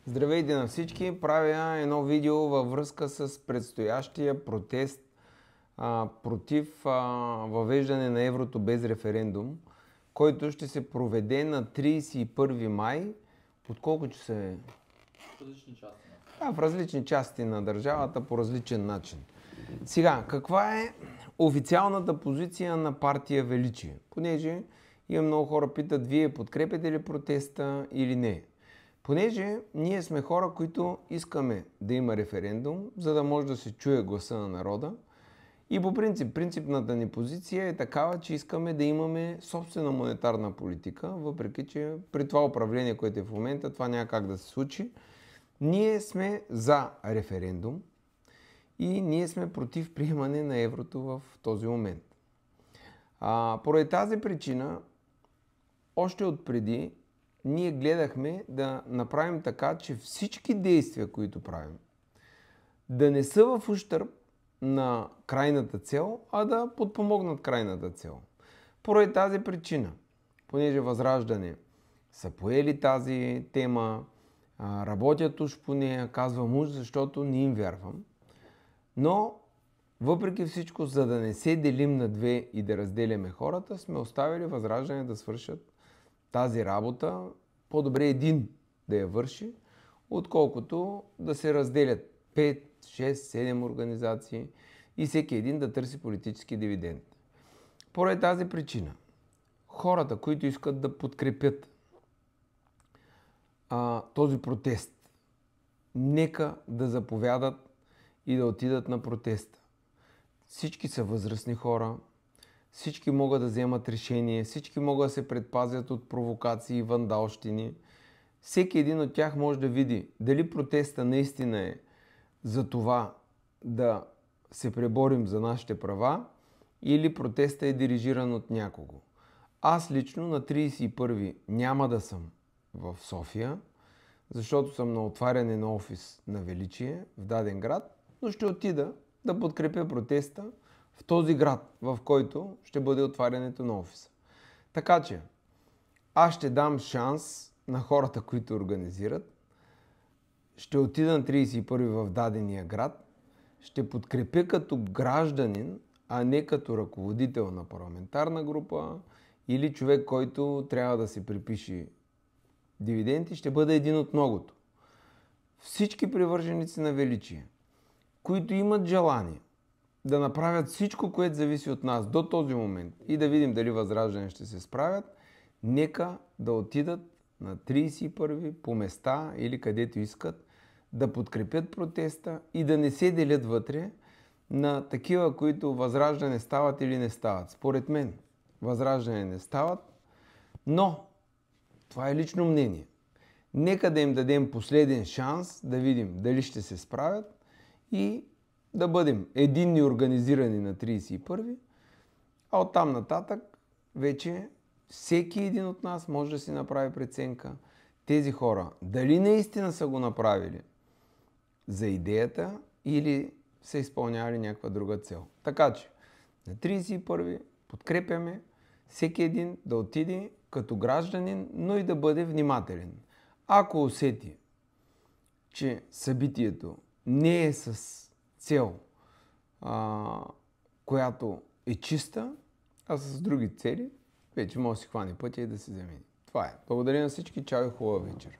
Здравейте на всички! Правя едно видео във връзка с предстоящия протест против въвеждане на еврото без референдум, който ще се проведе на 31 май. От колко часа е? В различни части. В различни части на държавата по различен начин. Сега, каква е официалната позиция на партия Величие? Понеже много хора питат, вие подкрепяте ли протеста или не? Понеже ние сме хора, които искаме да има референдум, за да може да се чуе гласа на народа. И по принципната ни позиция е такава, че искаме да имаме собствена монетарна политика, въпреки че при това управление, което е в момента, това няма как да се случи. Ние сме за референдум и ние сме против приемане на еврото в този момент. Поради тази причина, още отпреди, ние гледахме да направим така, че всички действия, които правим, да не са в ущърб на крайната цел, а да подпомогнат крайната цел. Поради тази причина, понеже Възраждане са поели тази тема, работят уж по нея, казвам уж, защото не им вярвам. Но, въпреки всичко, за да не се делим на две и да разделяме хората, сме оставили Възраждане да свършат тази работа. По-добре един да я върши, отколкото да се разделят 5, 6, 7 организации и всеки един да търси политически дивиденд. Поради тази причина, хората, които искат да подкрепят този протест, нека да заповядат и да отидат на протеста. Всички са възрастни хора, всички могат да вземат решение, всички могат да се предпазят от провокации и вандалщини. Всеки един от тях може да види дали протеста наистина е за това да се преборим за нашите права или протеста е дирижиран от някого. Аз лично на 31 няма да съм в София, защото съм на отваряне на офис на Величие в даден град, но ще отида да подкрепя протеста в този град, в който ще бъде отварянето на офиса. Така че, аз ще дам шанс на хората, които организират. Ще отида на 31 в дадения град. Ще подкрепя като гражданин, а не като ръководител на парламентарна група или човек, който трябва да се припише дивиденти. Ще бъде един от многото. Всички привърженици на Величие, които имат желание да направят всичко, което зависи от нас до този момент и да видим дали Възраждане ще се справят, нека да отидат на 31 по места или където искат, да подкрепят протеста и да не се делят вътре на такива, които Възраждане стават или не стават. Според мен Възраждане не стават, но това е лично мнение. Нека да им дадем последен шанс да видим дали ще се справят и да бъдем единни организирани на 31, а оттам нататък вече всеки един от нас може да си направи преценка тези хора дали наистина са го направили за идеята или са изпълнявали някаква друга цел. Така че на 31 подкрепяме всеки един да отиде като гражданин, но и да бъде внимателен. Ако усети, че събитието не е с цел, която е чиста, а с други цели, вече може да си хване пътя и да се замени. Това е. Благодаря на всички. Чао и хубава вечер.